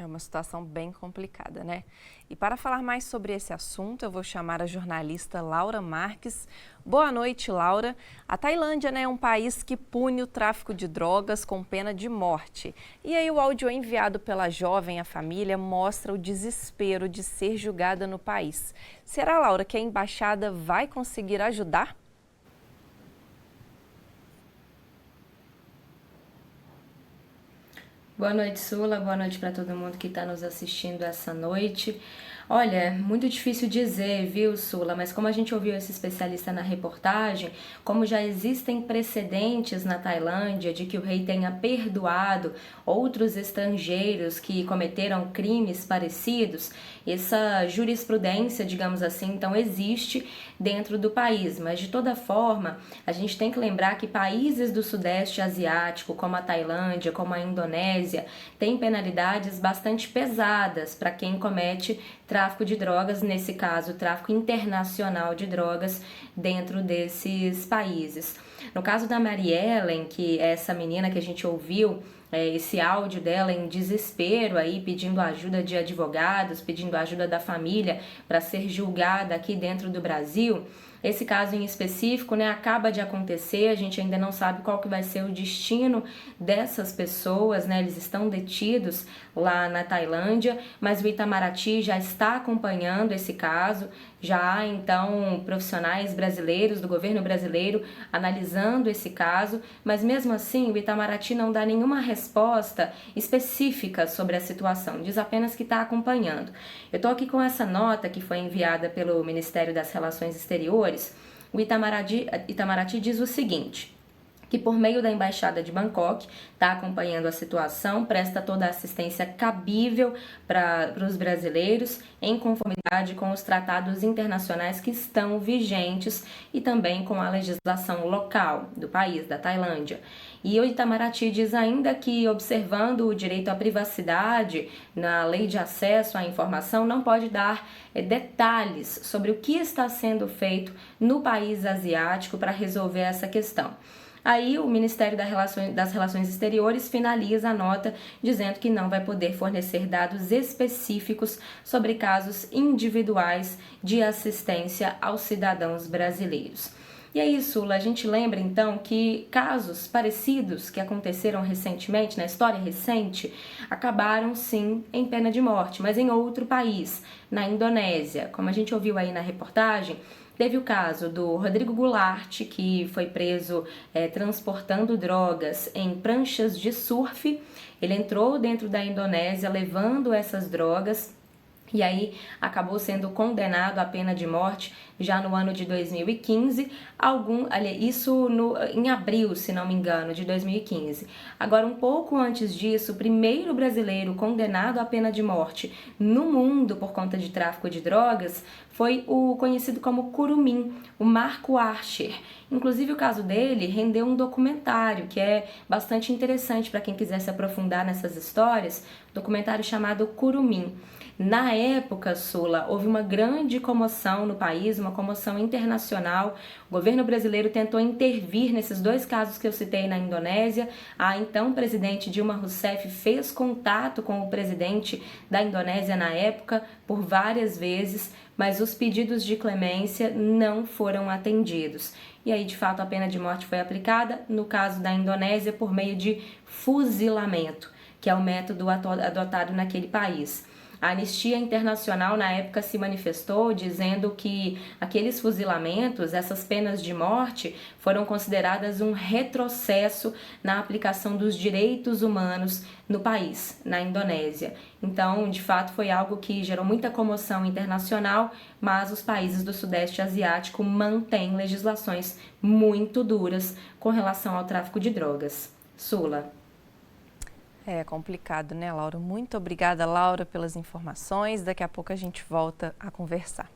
É uma situação bem complicada, né? E para falar mais sobre esse assunto, eu vou chamar a jornalista Laura Marques. Boa noite, Laura. A Tailândia, né, é um país que pune o tráfico de drogas com pena de morte. E aí o áudio enviado pela jovem à família mostra o desespero de ser julgada no país. Será, Laura, que a embaixada vai conseguir ajudar? Boa noite, Sula. Boa noite para todo mundo que está nos assistindo essa noite. Olha, muito difícil dizer, viu, Sula? Mas como a gente ouviu esse especialista na reportagem, como já existem precedentes na Tailândia de que o rei tenha perdoado outros estrangeiros que cometeram crimes parecidos, essa jurisprudência, digamos assim, então existe dentro do país. Mas de toda forma, a gente tem que lembrar que países do Sudeste Asiático, como a Tailândia, como a Indonésia, têm penalidades bastante pesadas para quem comete tráfico de drogas, nesse caso, tráfico internacional de drogas dentro desses países. No caso da Mary Ellen, que é essa menina que a gente ouviu, esse áudio dela em desespero aí, pedindo ajuda de advogados, pedindo ajuda da família para ser julgada aqui dentro do Brasil. Esse caso em específico, né, acaba de acontecer, a gente ainda não sabe qual que vai ser o destino dessas pessoas, né, eles estão detidos lá na Tailândia, mas o Itamaraty já está acompanhando esse caso, já há então profissionais brasileiros, do governo brasileiro, analisando esse caso, mas mesmo assim o Itamaraty não dá nenhuma resposta específica sobre a situação, diz apenas que está acompanhando. Eu estou aqui com essa nota que foi enviada pelo Ministério das Relações Exteriores. O Itamaraty diz o seguinte: que por meio da Embaixada de Bangkok está acompanhando a situação, presta toda a assistência cabível para os brasileiros, em conformidade com os tratados internacionais que estão vigentes e também com a legislação local do país, da Tailândia. E o Itamaraty diz ainda que, observando o direito à privacidade na lei de acesso à informação, não pode dar detalhes sobre o que está sendo feito no país asiático para resolver essa questão. Aí o Ministério das Relações Exteriores finaliza a nota dizendo que não vai poder fornecer dados específicos sobre casos individuais de assistência aos cidadãos brasileiros. E aí, Sula, a gente lembra então que casos parecidos que aconteceram recentemente, na história recente, acabaram sim em pena de morte, mas em outro país, na Indonésia. Como a gente ouviu aí na reportagem, teve o caso do Rodrigo Goulart, que foi preso transportando drogas em pranchas de surf. Ele entrou dentro da Indonésia levando essas drogas e aí acabou sendo condenado à pena de morte já no ano de 2015, isso em abril, se não me engano, de 2015. Agora, um pouco antes disso, o primeiro brasileiro condenado à pena de morte no mundo por conta de tráfico de drogas foi o conhecido como Curumim, o Marco Archer. Inclusive, o caso dele rendeu um documentário que é bastante interessante para quem quiser se aprofundar nessas histórias, documentário chamado Curumim. Na época, Sula, houve uma grande comoção no país, uma comoção internacional. O governo brasileiro tentou intervir nesses dois casos que eu citei na Indonésia. A então presidente Dilma Rousseff fez contato com o presidente da Indonésia na época por várias vezes, mas os pedidos de clemência não foram atendidos. E aí, de fato, a pena de morte foi aplicada, no caso da Indonésia, por meio de fuzilamento, que é o método adotado naquele país. A Anistia Internacional, na época, se manifestou dizendo que aqueles fuzilamentos, essas penas de morte, foram consideradas um retrocesso na aplicação dos direitos humanos no país, na Indonésia. Então, de fato, foi algo que gerou muita comoção internacional, mas os países do Sudeste Asiático mantêm legislações muito duras com relação ao tráfico de drogas. Sula. É complicado, né, Laura? Muito obrigada, Laura, pelas informações. Daqui a pouco a gente volta a conversar.